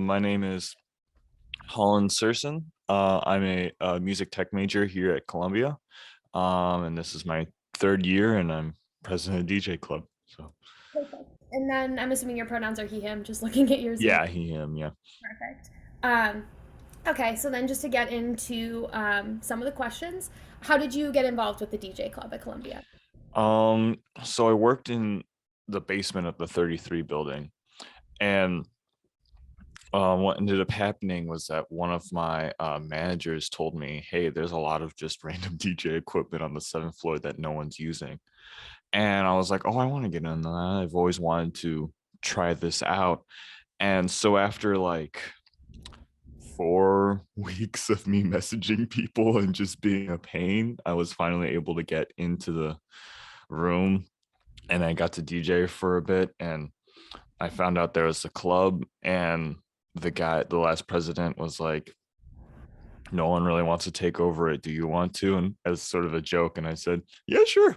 My name is Holland Sersen. I'm a music tech major here at Columbia, and this is my third year, and I'm president of DJ Club. So Perfect. And then I'm assuming your pronouns are he, him, just looking at your Zoom. yeah, he, him, yeah. Perfect. Um, okay, so then just to get into some of the questions, how did you get involved with the DJ Club at Columbia? So I worked in the basement of the 33 building, and what ended up happening was that one of my managers told me, "Hey, there's a lot of just random DJ equipment on the seventh floor that no one's using." And I was like, "Oh, I want to get into that. I've always wanted to try this out." And so after like 4 weeks of me messaging people and just being a pain, I was finally able to get into the room, and I got to DJ for a bit, and I found out there was a club, and the last president was like, "No one really wants to take over it. Do you want to?" And as sort of a joke, and I said, "Yeah, sure."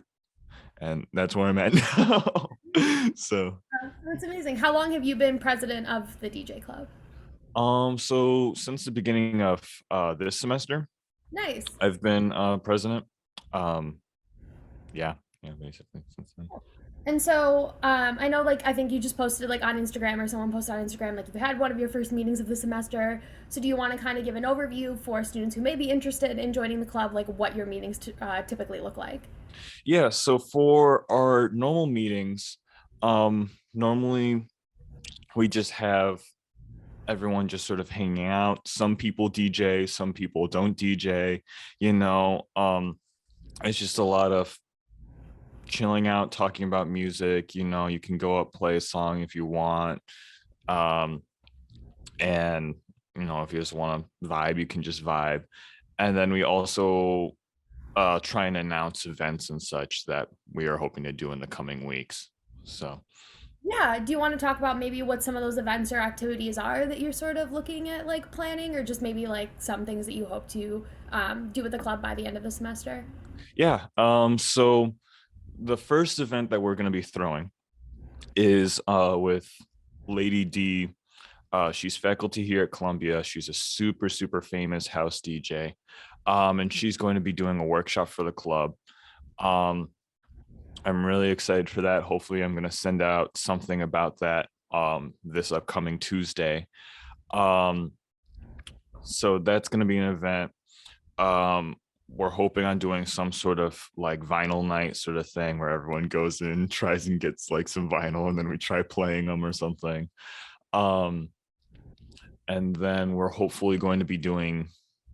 And that's where I'm at now. So, That's amazing. How long have you been president of the DJ Club? so since the beginning of this semester, Nice. I've been president. Um, yeah, yeah, basically since then. And so I know, like, I think you just posted, like, on Instagram or someone posted on Instagram, like, you've had one of your first meetings of the semester. So do you want to kind of give an overview for students who may be interested in joining the club, like, what your meetings typically look like? Yeah, so for our normal meetings, normally we just have everyone just sort of hanging out. Some people DJ, some people don't DJ, you know. It's just a lot of chilling out, talking about music. You can go up, play a song if you want. Um, and if you just want to vibe, you can just vibe. And then we also try and announce events and such that we are hoping to do in the coming weeks. So Yeah. Do you want to talk about maybe what some of those events or activities are that you're sort of looking at, like, planning, or just maybe like some things that you hope to do with the club by the end of the semester? yeah, so the first event that we're going to be throwing is with Lady D. She's faculty here at Columbia. She's a super, super famous house DJ. And she's going to be doing a workshop for the club. Um, I'm really excited for that. Hopefully, I'm going to send out something about that this upcoming Tuesday. Um, so that's going to be an event. Um, we're hoping on doing some sort of like vinyl night sort of thing where everyone goes in, tries and gets like some vinyl, and then we try playing them or something. Um, and then we're hopefully going to be doing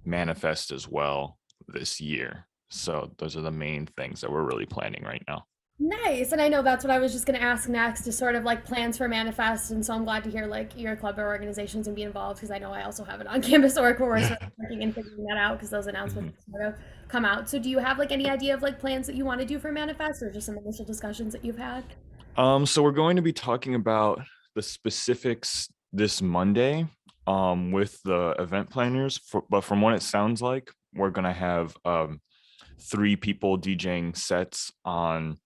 Manifest as well this year. So those are the main things that we're really planning right now. Nice. And I know that's what I was just going to ask next, is sort of like plans for Manifest. And so I'm glad to hear like your club or organizations and be involved, because I know I also have an on campus org where we're sort of working and figuring that out because those announcements Mhm. sort of come out. So do you have like any idea of like plans that you want to do for Manifest, or just some initial discussions that you've had? So we're going to be talking about the specifics this Monday with the event planners. But from what it sounds like, we're going to have 3 people DJing sets on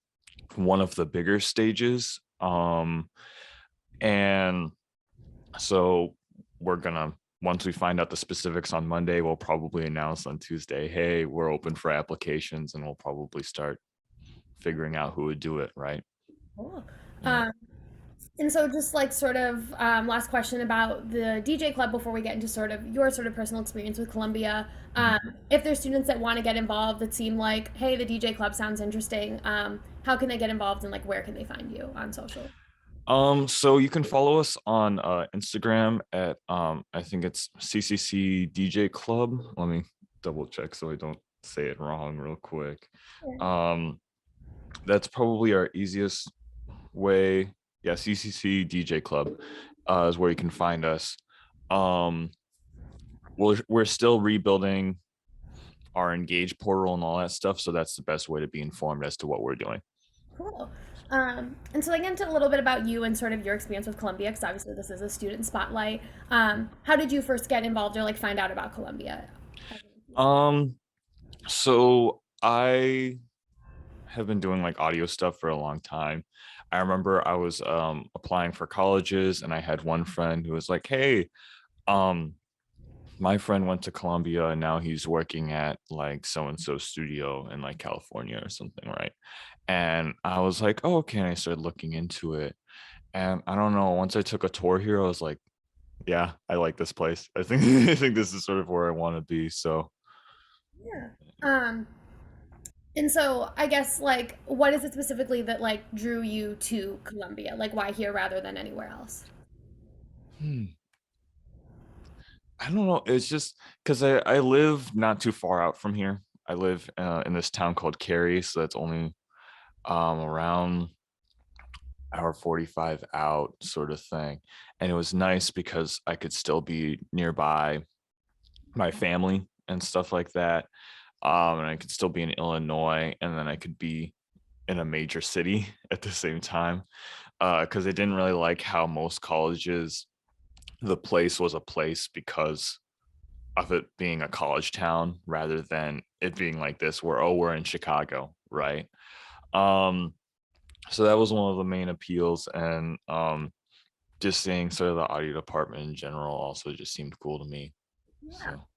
one of the bigger stages. And so we're gonna once we find out the specifics on Monday, we'll probably announce on Tuesday, "Hey, we're open for applications," and we'll probably start figuring out who would do it, right? Cool. Yeah. Um, and so just like sort of last question about the DJ club before we get into sort of your sort of personal experience with Columbia. Mhm. If there's students that want to get involved that seem like, hey, the DJ club sounds interesting, how can they get involved, and like where can they find you on social? So you can follow us on Instagram at I think it's CCC DJ Club. Let me double check so I don't say it wrong real quick. Um, that's probably our easiest way. Yeah, CCC DJ Club is where you can find us. Um, we're still rebuilding our Engage portal and all that stuff, so that's the best way to be informed as to what we're doing. Cool. And so, like, into a little bit about you and sort of your experience with Columbia, because obviously this is a student spotlight. How did you first get involved or like find out about Columbia? Um, So I have been doing like audio stuff for a long time. I remember I was applying for colleges and I had one friend who was like, "Hey, um my friend went to Columbia and now he's working at like so and so studio in like California or something, right?" And I was like, "Oh, okay." And I started looking into it. And I don't know, once I took a tour here, I was like, "Yeah, I like this place. I think I think this is sort of where I want to be." So, Yeah. Um, and so I guess like what is it specifically that like drew you to Columbia? Like why here rather than anywhere else? hmm, I don't know. It's just because I live not too far out from here. I live in this town called Cary, so that's only around hour 45 out, sort of thing. And it was nice because I could still be nearby my family and stuff like that. And I could still be in Illinois, and then I could be in a major city at the same time. Because I didn't really like how most colleges, the place was a place because of it being a college town rather than it being like this where, oh, we're in Chicago, right? um so that was one of the main appeals. And just seeing sort of the audio department in general also just seemed cool to me. Yeah. So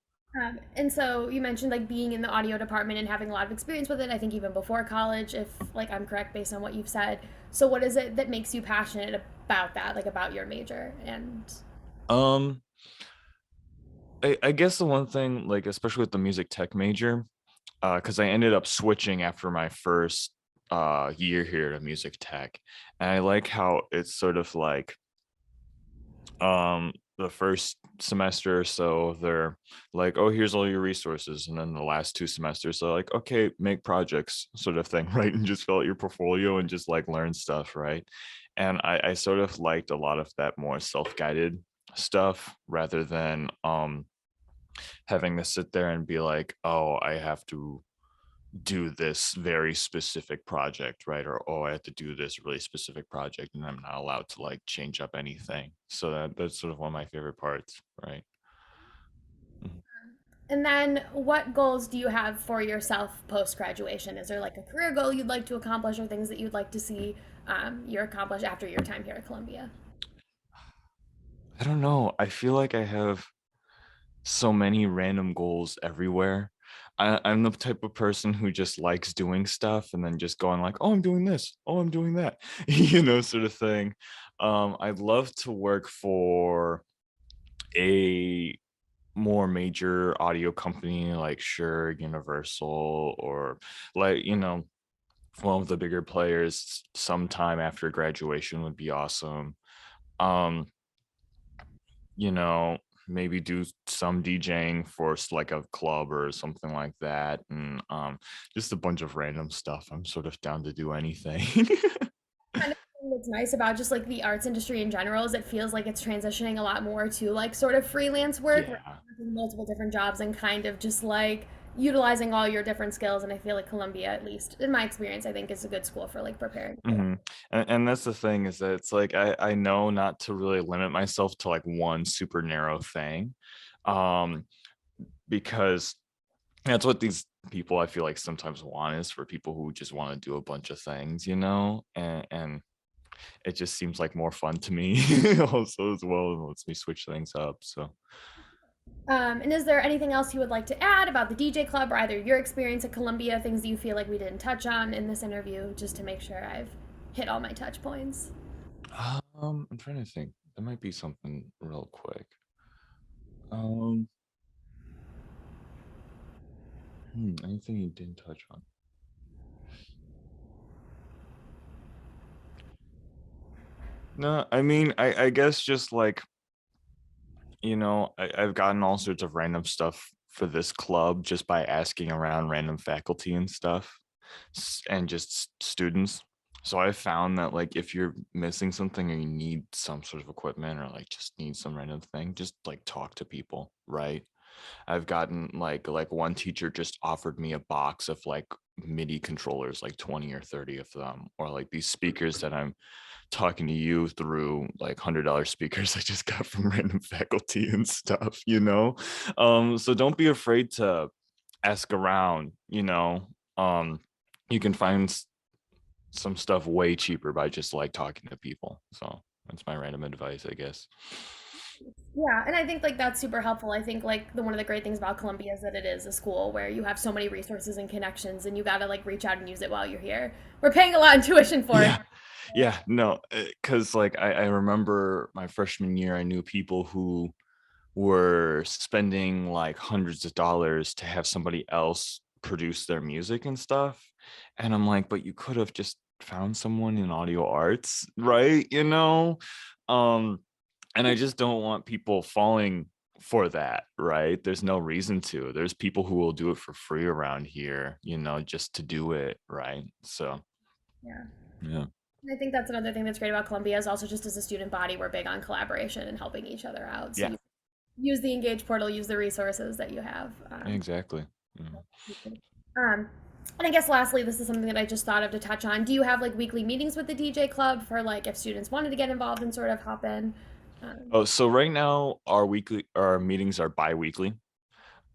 And so you mentioned like being in the audio department and having a lot of experience with it, I think even before college, if like I'm correct based on what you've said. So what is it that makes you passionate about that, like about your major? And um I guess the one thing, like especially with the music tech major, because I ended up switching after my first year here to music tech. And I like how it's sort of like the first semester or so they're like, oh, here's all your resources, and then the last two semesters they're like, okay, make projects, sort of thing, right? And just fill out your portfolio and just like learn stuff, right? And I sort of liked a lot of that more self-guided stuff rather than having to sit there and be like, oh, I have to do this very specific project, right? Or, oh, I have to do this really specific project and I'm not allowed to like change up anything. So that's sort of one of my favorite parts, right? Mhm. and then what goals do you have for yourself post graduation? Is there like a career goal you'd like to accomplish or things that you'd like to see you accomplish after your time here at Columbia? I don't know. I feel like I have so many random goals everywhere. I'm the type of person who just likes doing stuff and then just going like, oh, I'm doing this, oh, I'm doing that, sort of thing. I'd love to work for a more major audio company like Shure, Universal, or like, one of the bigger players sometime after graduation would be awesome. Um, you know, maybe do some DJing for like a club or something like that. And just a bunch of random stuff. I'm sort of down to do anything. Kind of thing that's nice about just like the arts industry in general is it feels like it's transitioning a lot more to like sort of freelance work where Yeah. you're working multiple different jobs and kind of just like utilizing all your different skills. And I feel like Columbia, at least in my experience, I think is a good school for like preparing for that. Hmm. And that's the thing, is that it's like I know not to really limit myself to like one super narrow thing. Um, because that's what these people I feel like sometimes want, is for people who just want to do a bunch of things, and it just seems like more fun to me also as well, and lets me switch things up. So And is there anything else you would like to add about the DJ Club or either your experience at Columbia, things that you feel like we didn't touch on in this interview, just to make sure I've hit all my touch points? I'm trying to think. There might be something real quick. Um, Anything you didn't touch on? No, I mean, I guess just like, I've gotten all sorts of random stuff for this club just by asking around random faculty and stuff, and just students. So I found that like if you're missing something or you need some sort of equipment or like just need some random thing, just like talk to people, right? I've gotten like one teacher just offered me a box of like MIDI controllers, like 20 or 30 of them, or like these speakers that I'm talking to you through, like $100 speakers I just got from random faculty and stuff. So don't be afraid to ask around, you can find some stuff way cheaper by just like talking to people. So that's my random advice, I guess. Yeah, and I think like that's super helpful. I think like the one of the great things about Columbia is that it is a school where you have so many resources and connections, and you got to like reach out and use it while you're here. We're paying a lot in tuition for it. Yeah. Yeah, no, because like I remember my freshman year, I knew people who were spending like hundreds of dollars to have somebody else produce their music and stuff. And I'm like, but you could have just found someone in audio arts, right? Um, and I just don't want people falling for that, right? There's no reason to. There's people who will do it for free around here, just to do it, right? So, Yeah. yeah. And I think that's another thing that's great about Columbia is also just as a student body, we're big on collaboration and helping each other out. So Yeah, you use the Engage portal, use the resources that you have. exactly. Mhm. Um, and I guess lastly, this is something that I just thought of to touch on. Do you have like weekly meetings with the DJ club for like if students wanted to get involved and sort of hop in? Um, Oh, so right now our meetings are bi-weekly.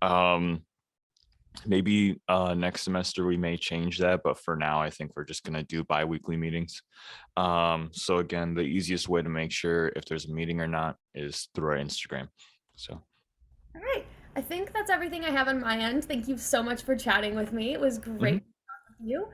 Um, maybe next semester we may change that, but for now I think we're just gonna do bi-weekly meetings. So again, the easiest way to make sure if there's a meeting or not is through our Instagram. So all right. I think that's everything I have on my end. Thank you so much for chatting with me. It was great mhm. to talk with you.